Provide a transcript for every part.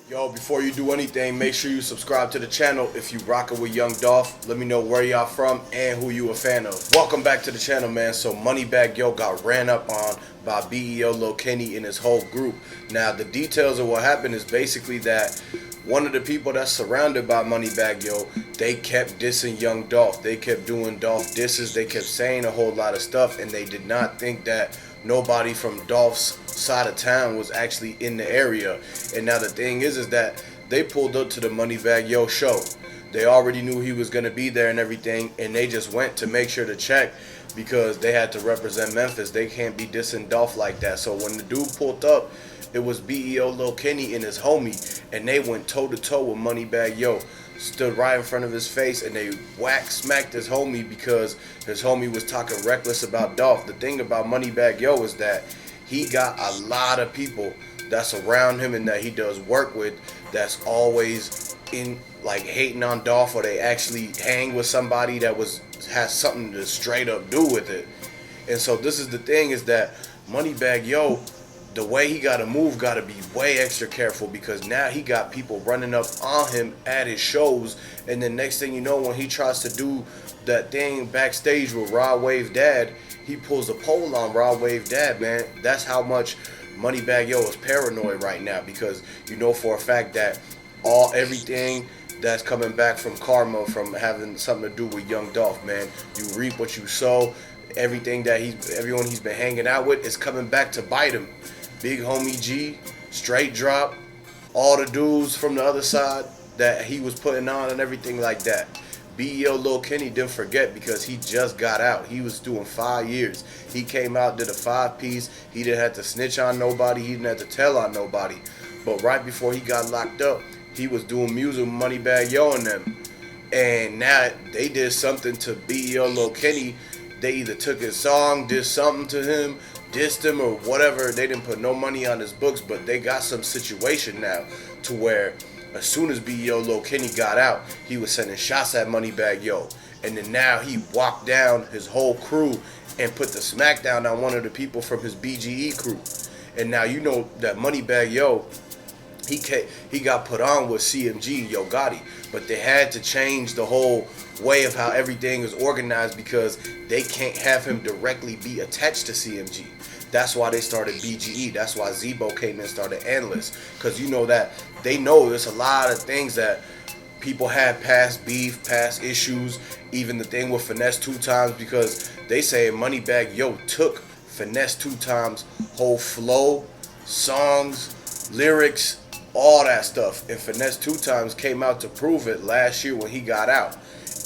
Yo, before you do anything, make sure you subscribe to the channel if you rockin' with Young Dolph. Let me know where y'all from and who you a fan of. Welcome back to the channel, man. So Moneybagg Yo got ran up on by BEO Lil Kenny and his whole group. Now, the details of what happened is basically that one of the people that's surrounded by Moneybagg Yo, they kept dissing Young Dolph. They kept doing Dolph disses. They kept saying a whole lot of stuff, and they did not think that nobody from Dolph's side of town was actually in the area. And now the thing is that they pulled up to the Moneybagg Yo show. They already knew he was going to be there and everything, and they just went to make sure to check because they had to represent Memphis. They can't be dissing Dolph like that. So when the dude pulled up, it was BEO Lil Kenny and his homie, and they went toe to toe with Moneybagg Yo. Stood right in front of his face, and they smacked his homie because his homie was talking reckless about Dolph. The thing about Moneybagg Yo is that he got a lot of people that's around him and that he does work with that's always in like hating on Dolph, or they actually hang with somebody that has something to straight up do with it. And so this is the thing, is that Moneybagg Yo, the way he gotta move, gotta be way extra careful, because now he got people running up on him at his shows, and then next thing you know, when he tries to do that thing backstage with Rod Wave Dad, he pulls a pole on Rod Wave Dad, man. That's how much Moneybagg Yo is paranoid right now, because you know for a fact that everything that's coming back from karma, from having something to do with Young Dolph, man. You reap what you sow. Everything that everyone he's been hanging out with is coming back to bite him. Big homie G, straight drop, all the dudes from the other side that he was putting on and everything like that. BEO Lil Kenny didn't forget, because he just got out. He was doing 5 years. He came out, did a 5-piece. He didn't have to snitch on nobody. He didn't have to tell on nobody. But right before he got locked up, he was doing music with Moneybagg Yo and them. And now they did something to BEO Lil Kenny. They either took his song, did something to him, dissed him, or whatever. They didn't put no money on his books, but they got some situation now to where as soon as BEO Lil Kenny got out, he was sending shots at Moneybagg Yo. And then now he walked down his whole crew and put the smackdown on one of the people from his BGE crew. And now you know that Moneybagg Yo, he got put on with CMG Yo Gotti, but they had to change the whole way of how everything is organized, because they can't have him directly be attached to CMG. That's why they started BGE. That's why Zebo came in and started Endless, because you know that they know there's a lot of things that people had past beef, past issues, even the thing with Finesse 2 Times, because they say Moneybagg Yo took Finesse 2 Times whole flow, songs, lyrics, all that stuff, and Finesse 2 Times came out to prove it last year when he got out.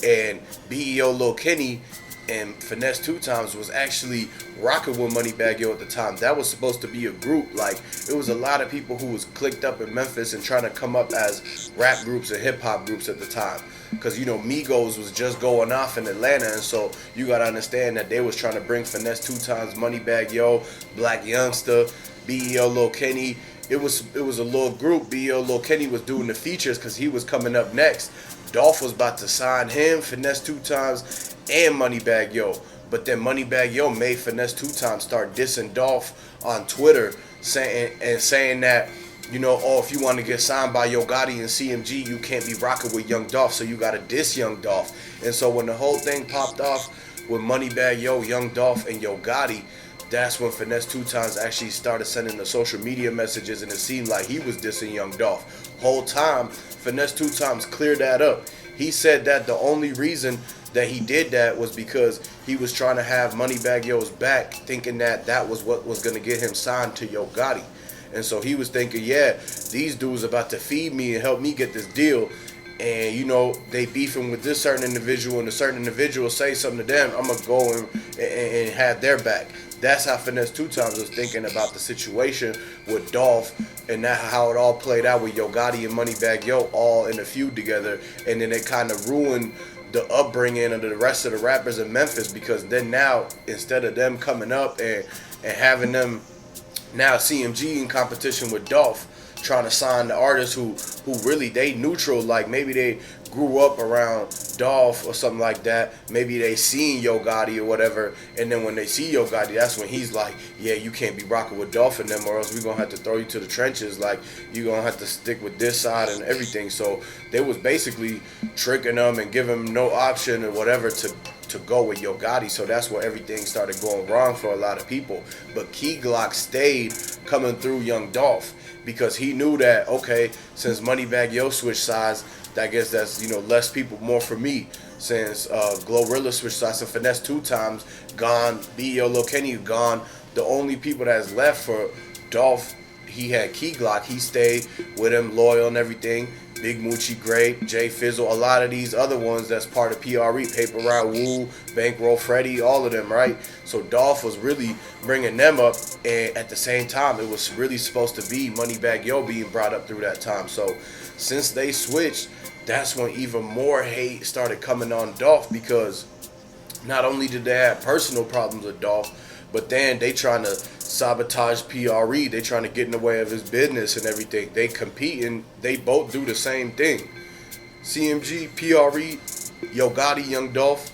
And BEO Lil Kenny and Finesse 2 Times was actually rocking with Moneybagg Yo at the time. That was supposed to be a group. Like, it was a lot of people who was clicked up in Memphis and trying to come up as rap groups and hip-hop groups at the time, because you know Migos was just going off in Atlanta, and so you gotta understand that they was trying to bring Finesse 2 Times, Moneybagg Yo, blacyoungsta, BEO Lil Kenny. It was a little group. BEO Lil Kenny was doing the features because he was coming up next. Dolph was about to sign him, Finesse 2 Times, and Moneybagg Yo. But then Moneybagg Yo made Finesse 2 Times start dissing Dolph on Twitter, saying that, you know, oh, if you want to get signed by Yo Gotti and CMG, you can't be rocking with Young Dolph, so you got to diss Young Dolph. And so when the whole thing popped off with Moneybagg Yo, Young Dolph, and Yo Gotti, that's when Finesse 2 Times actually started sending the social media messages, and it seemed like he was dissing Young Dolph. Whole time, Finesse 2 Times cleared that up. He said that the only reason that he did that was because he was trying to have Moneybagg Yo's back, thinking that that was what was going to get him signed to Yo Gotti. And so he was thinking, yeah, these dudes about to feed me and help me get this deal. And, you know, they beefing with this certain individual, and a certain individual say something to them, I'm going to go and have their back. That's how Finesse 2 Times was thinking about the situation with Dolph, and that how it all played out with Yo Gotti and Moneybagg Yo all in a feud together. And then it kind of ruined the upbringing of the rest of the rappers in Memphis, because then now, instead of them coming up and having them now CMG in competition with Dolph, trying to sign the artists who really they neutral, like maybe they grew up around Dolph or something like that. Maybe they seen Yo Gotti or whatever, and then when they see Yo Gotti, that's when he's like, yeah, you can't be rocking with Dolph and them, or else we're gonna have to throw you to the trenches. Like, you're gonna have to stick with this side and everything. So they was basically tricking them and giving them no option or whatever to go with Yo Gotti. So that's where everything started going wrong for a lot of people. But Keyglock stayed coming through Young Dolph because he knew that, okay, since Moneybagg Yo switched sides, I guess that's, you know, less people, more for me. Since Glorilla switched sides and Finesse 2 times gone, B.O. Lil Kenny gone, the only people that's left for Dolph, he had Keyglock. He stayed with him, loyal and everything. Big Moochie Grape, Jay Fizzle, a lot of these other ones that's part of PRE, Paper Route, Woo, Bankroll Freddy, all of them, right? So Dolph was really bringing them up, and at the same time, it was really supposed to be Moneybagg Yo being brought up through that time. So since they switched, that's when even more hate started coming on Dolph, because not only did they have personal problems with Dolph, but then they trying to sabotage PRE. They trying to get in the way of his business and everything. They competing. They both do the same thing. CMG, PRE, Yo Gotti, Young Dolph,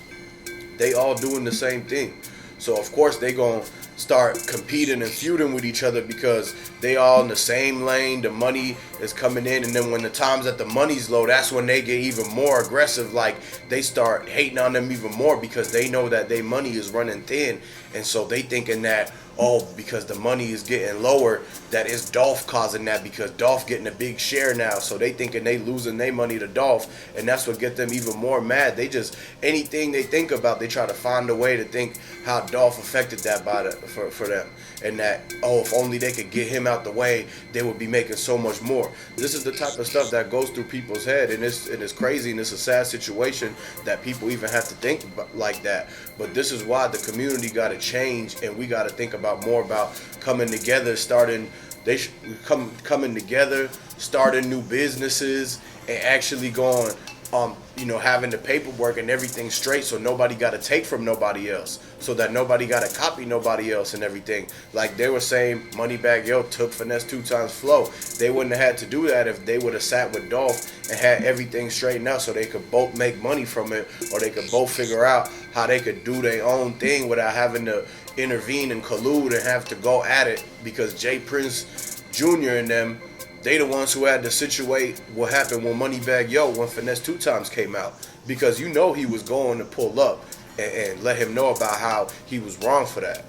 they all doing the same thing. So of course they gonna start competing and feuding with each other because they all in the same lane. The money is coming in, and then when the times that the money's low, that's when they get even more aggressive. Like, they start hating on them even more because they know that their money is running thin, and so they thinking that, oh, because the money is getting lower, that it's Dolph causing that, because Dolph getting a big share now. So they thinking they losing their money to Dolph, and that's what get them even more mad. They just, anything they think about, they try to find a way to think how Dolph affected that for them, and that, oh, if only they could get him out the way, they would be making so much more. This is the type of stuff that goes through people's head, and it's crazy, and it's a sad situation that people even have to think like that. But this is why the community got to change, and we got to think about more about coming together, coming together, starting new businesses, and actually going, you know, having the paperwork and everything straight, so nobody got to take from nobody else, so that nobody got to copy nobody else and everything. Like they were saying, Moneybagg Yo took Finesse 2 times flow. They wouldn't have had to do that if they would have sat with Dolph and had everything straightened out, so they could both make money from it, or they could both figure out how they could do their own thing without having to intervene and collude and have to go at it. Because Jay Prince Jr. and them, they the ones who had to situate what happened when Moneybagg Yo, when Finesse 2 times came out. Because you know he was going to pull up and let him know about how he was wrong for that.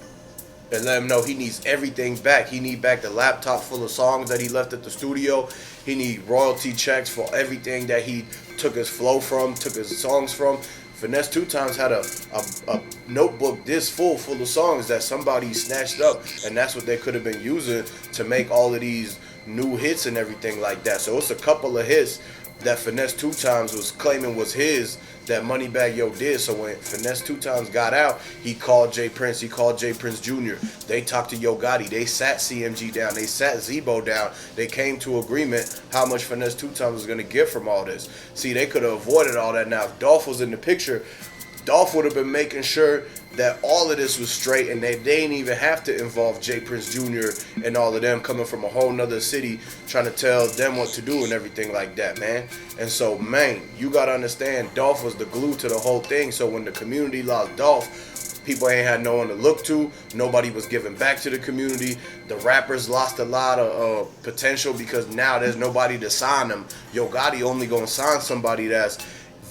And let him know he needs everything back. He need back the laptop full of songs that he left at the studio. He need royalty checks for everything that he took his flow from, took his songs from. Finesse 2 times had a notebook this full of songs that somebody snatched up, and that's what they could have been using to make all of these new hits and everything like that. So it's a couple of hits that Finesse 2 times was claiming was his that Moneybagg Yo did. So when Finesse 2 times got out, he called Jay Prince, he called Jay Prince Jr. They talked to Yo Gotti, they sat CMG down, they sat Zebo down, they came to agreement how much Finesse 2 times was going to get from all this. See, they could have avoided all that. Now if Dolph was in the picture, Dolph would have been making sure that all of this was straight, and they didn't even have to involve Jay Prince Jr. and all of them coming from a whole nother city trying to tell them what to do and everything like that, man. And so, man, you got to understand, Dolph was the glue to the whole thing. So when the community lost Dolph, people ain't had no one to look to. Nobody was giving back to the community. The rappers lost a lot of potential because now there's nobody to sign them. Yo Gotti only going to sign somebody that's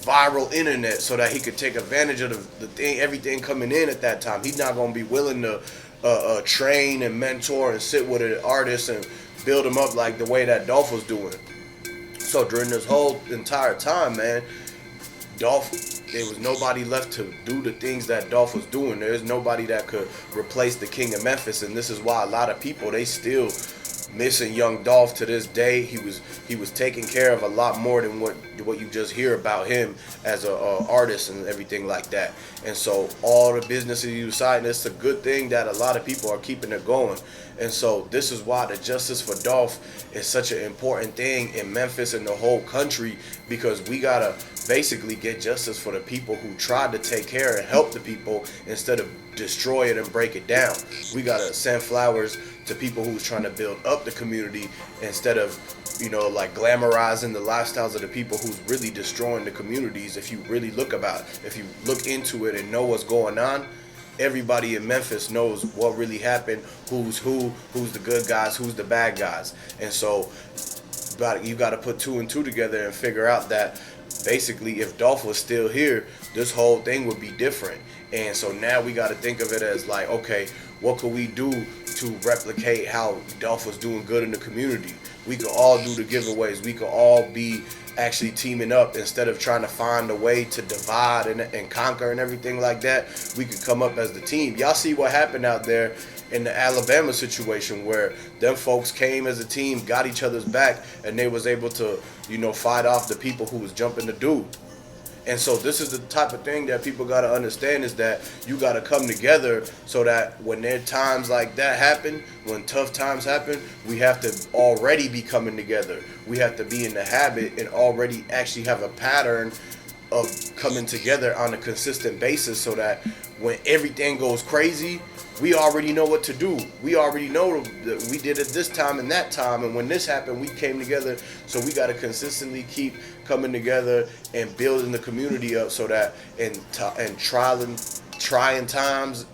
viral internet so that he could take advantage of the thing, everything coming in at that time. He's not going to be willing to train and mentor and sit with an artist and build him up like the way that Dolph was doing. So during this whole entire time, man, Dolph, there was nobody left to do the things that Dolph was doing. There's nobody that could replace the King of Memphis, and this is why a lot of people, they still missing Young Dolph to this day. He was taking care of a lot more than what you just hear about him as a artist and everything like that. And so all the businesses he was citing, it's a good thing that a lot of people are keeping it going. And so this is why the justice for Dolph is such an important thing in Memphis and the whole country, because we gotta basically get justice for the people who tried to take care and help the people instead of destroy it and break it down. We gotta send flowers to people who's trying to build up the community instead of, you know, like glamorizing the lifestyles of the people who's really destroying the communities. If you really look into it and know what's going on, everybody in Memphis knows what really happened, who's the good guys, who's the bad guys. And so you got to put two and two together and figure out that basically if Dolph was still here, this whole thing would be different. And so now we got to think of it as like, okay, what could we do to replicate how Dolph was doing good in the community? We could all do the giveaways. We could all be actually teaming up instead of trying to find a way to divide and conquer and everything like that. We could come up as the team. Y'all see what happened out there in the Alabama situation where them folks came as a team, got each other's back, and they was able to, you know, fight off the people who was jumping the dude. And so this is the type of thing that people got to understand, is that you got to come together so that when there times like that happen, when tough times happen, we have to already be coming together. We have to be in the habit and already actually have a pattern of coming together on a consistent basis so that when everything goes crazy, we already know what to do. We already know that we did it this time and that time, and when this happened, we came together. So we got to consistently keep coming together and building the community up so that in trying times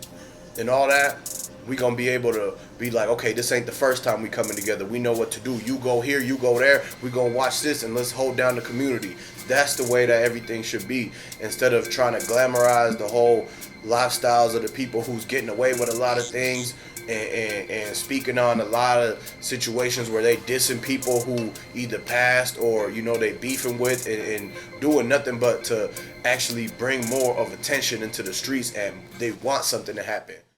and all that, we gonna be able to be like, okay, this ain't the first time we coming together. We know what to do. You go here, you go there. We gonna watch this and let's hold down the community. That's the way that everything should be, instead of trying to glamorize the whole lifestyles of the people who's getting away with a lot of things and speaking on a lot of situations where they dissing people who either passed or, you know, they beefing with and doing nothing but to actually bring more of attention into the streets, and they want something to happen.